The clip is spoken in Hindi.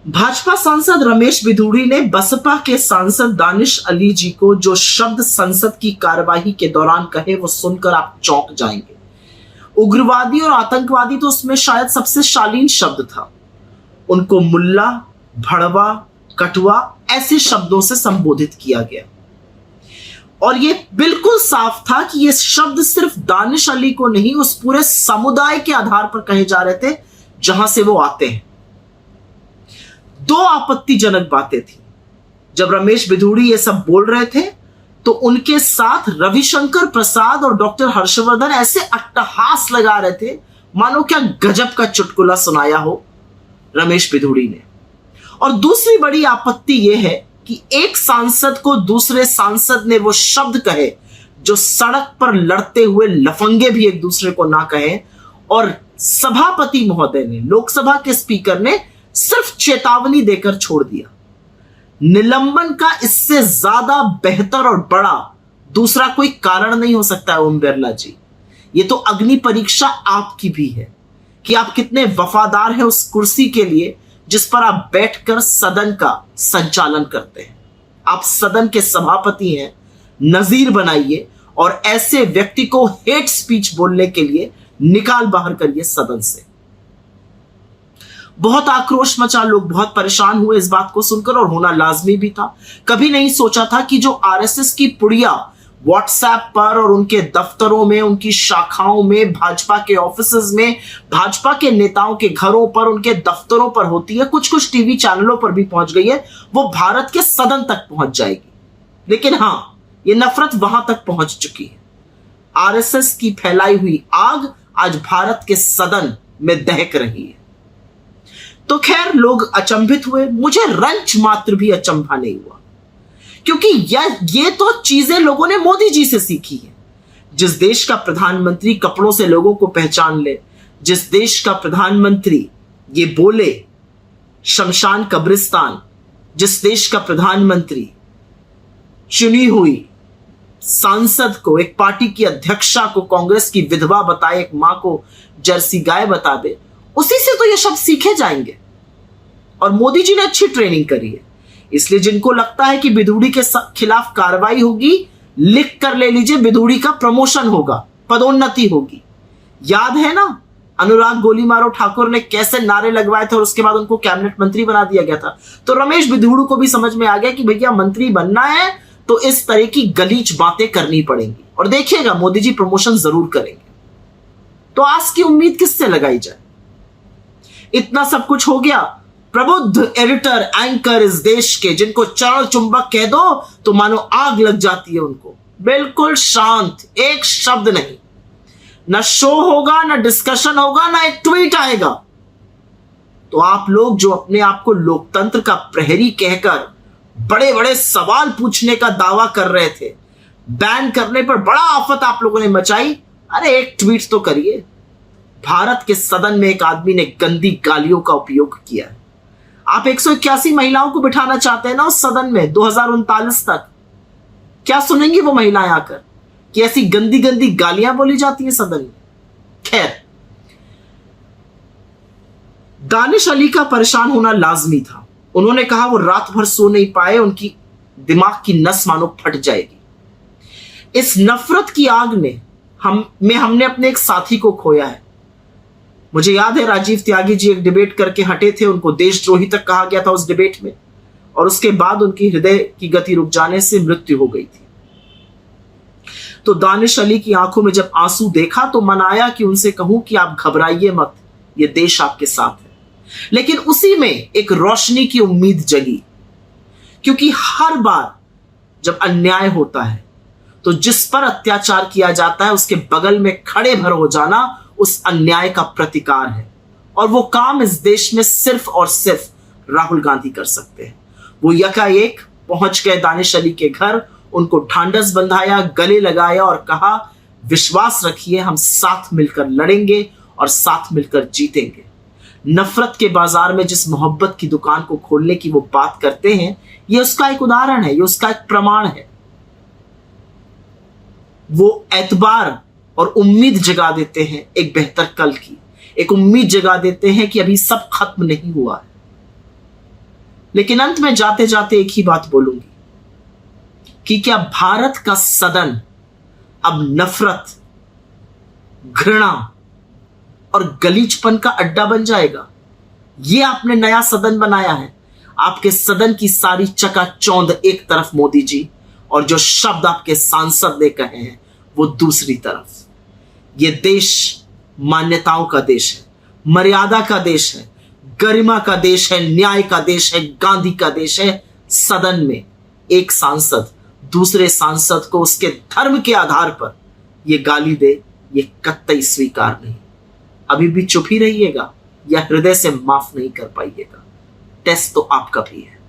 भाजपा सांसद रमेश बिधूड़ी ने बसपा के सांसद दानिश अली जी को जो शब्द संसद की कार्यवाही के दौरान कहे वो सुनकर आप चौंक जाएंगे। उग्रवादी और आतंकवादी तो उसमें शायद सबसे शालीन शब्द था। उनको मुल्ला, भड़वा, कटुआ ऐसे शब्दों से संबोधित किया गया और ये बिल्कुल साफ था कि ये शब्द सिर्फ दानिश अली को नहीं, उस पूरे समुदाय के आधार पर कहे जा रहे थे जहां से वो आते हैं। दो आपत्तिजनक बातें थी। जब रमेश बिधूड़ी ये सब बोल रहे थे तो उनके साथ रविशंकर प्रसाद और डॉक्टर हर्षवर्धन ऐसे अट्टहास लगा रहे थे मानो क्या गजब का चुटकुला सुनाया हो रमेश बिधूड़ी ने। और दूसरी बड़ी आपत्ति यह है कि एक सांसद को दूसरे सांसद ने वो शब्द कहे जो सड़क पर लड़ते हुए लफंगे भी एक दूसरे को ना कहे, और सभापति महोदय ने, लोकसभा के स्पीकर ने सिर्फ चेतावनी देकर छोड़ दिया। निलंबन का इससे ज्यादा बेहतर और बड़ा दूसरा कोई कारण नहीं हो सकता है ओम बिरला जी। ये तो अग्नि परीक्षा आपकी भी है कि आप कितने वफादार हैं उस कुर्सी के लिए जिस पर आप बैठकर सदन का संचालन करते हैं। आप सदन के सभापति हैं, नजीर बनाइए और ऐसे व्यक्ति को हेट स्पीच बोलने के लिए निकाल बाहर करिए सदन से। बहुत आक्रोश मचा, लोग बहुत परेशान हुए इस बात को सुनकर और होना लाजमी भी था। कभी नहीं सोचा था कि जो आरएसएस की पुड़िया व्हाट्सएप पर और उनके दफ्तरों में, उनकी शाखाओं में, भाजपा के ऑफिसेज में, भाजपा के नेताओं के घरों पर, उनके दफ्तरों पर होती है, कुछ कुछ टीवी चैनलों पर भी पहुंच गई है, वो भारत के सदन तक पहुंच जाएगी। लेकिन हां, ये नफरत वहां तक पहुंच चुकी है। आरएसएस की फैलाई हुई आग आज भारत के सदन में दहक रही है। तो खैर, लोग अचंभित हुए, मुझे रंच मात्र भी अचंभा नहीं हुआ, क्योंकि ये तो चीजें लोगों ने मोदी जी से सीखी है। जिस देश का प्रधानमंत्री कपड़ों से लोगों को पहचान ले, जिस देश का प्रधानमंत्री ये बोले शमशान कब्रिस्तान, जिस देश का प्रधानमंत्री चुनी हुई सांसद को, एक पार्टी की अध्यक्षा को कांग्रेस की विधवा बताए, एक मां को जर्सी गाय बता दे, उसी से तो ये शब्द सीखे जाएंगे। और मोदी जी ने अच्छी ट्रेनिंग करी है, इसलिए जिनको लगता है कि बिधूड़ी के खिलाफ कार्रवाई होगी, लिख कर ले लीजिए, बिधूड़ी का प्रमोशन होगा, पदोन्नति होगी। याद है ना अनुराग गोली मारो ठाकुर ने कैसे नारे लगवाए थे और उसके बाद उनको कैबिनेट मंत्री बना दिया गया था। तो रमेश बिधूड़ी को भी समझ में आ गया कि भैया मंत्री बनना है तो इस तरह की गलीच बातें करनी पड़ेंगी, और देखिएगा मोदी जी प्रमोशन जरूर करेंगे। तो आज की उम्मीद किससे लगाई जाए? इतना सब कुछ हो गया, प्रबुद्ध एडिटर एंकर इस देश के, जिनको चरण चुंबक कह दो तो मानो आग लग जाती है उनको, बिल्कुल शांत, एक शब्द नहीं, ना शो होगा, ना डिस्कशन होगा, ना एक ट्वीट आएगा। तो आप लोग जो अपने आप को लोकतंत्र का प्रहरी कहकर बड़े बड़े सवाल पूछने का दावा कर रहे थे, बैन करने पर बड़ा आफत आप लोगों ने मचाई, अरे एक ट्वीट तो करिए। भारत के सदन में एक आदमी ने गंदी गालियों का उपयोग किया है। आप 181 महिलाओं को बिठाना चाहते हैं ना उस सदन में 2039 तक, क्या सुनेंगी वो महिलाएं आकर कि ऐसी गंदी गंदी गालियां बोली जाती हैं सदन में? खैर, दानिश अली का परेशान होना लाजमी था। उन्होंने कहा वो रात भर सो नहीं पाए, उनकी दिमाग की नस मानो फट जाएगी। इस नफरत की आग ने हमने अपने एक साथी को खोया है। मुझे याद है राजीव त्यागी जी एक डिबेट करके हटे थे, उनको देशद्रोही तक कहा गया था उस डिबेट में, और उसके बाद उनकी हृदय की गति रुक जाने से मृत्यु हो गई थी। तो दानिश अली की आंखों में जब आंसू देखा तो मन आया कि उनसे कहूं कि आप घबराइए मत, ये देश आपके साथ है। लेकिन उसी में एक रोशनी की उम्मीद जगी, क्योंकि हर बार जब अन्याय होता है तो जिस पर अत्याचार किया जाता है उसके बगल में खड़े भर हो जाना उस अन्याय का प्रतिकार है, और वो काम इस देश में सिर्फ और सिर्फ राहुल गांधी कर सकते हैं। वो यकाएक पहुंच गए दानिश अली के घर, उनको ढांढस बंधाया, गले लगाया और कहा विश्वास रखिए, हम साथ मिलकर लड़ेंगे और साथ मिलकर जीतेंगे। नफरत के बाजार में जिस मोहब्बत की दुकान को खोलने की वो बात करते हैं, ये उसका एक उदाहरण है, ये उसका एक प्रमाण है। वो एतबार और उम्मीद जगा देते हैं एक बेहतर कल की, एक उम्मीद जगा देते हैं कि अभी सब खत्म नहीं हुआ है। लेकिन अंत में जाते जाते एक ही बात बोलूंगी कि क्या भारत का सदन अब नफरत, घृणा और गलीचपन का अड्डा बन जाएगा? ये आपने नया सदन बनाया है। आपके सदन की सारी चकाचौंध एक तरफ मोदी जी, और जो शब्द आपके सांसद ने कहे हैं वो दूसरी तरफ। ये देश मान्यताओं का देश है, मर्यादा का देश है, गरिमा का देश है, न्याय का देश है, गांधी का देश है। सदन में एक सांसद दूसरे सांसद को उसके धर्म के आधार पर ये गाली दे, ये कतई स्वीकार नहीं। अभी भी चुप ही रहिएगा या हृदय से माफ नहीं कर पाइएगा? टेस्ट तो आपका भी है।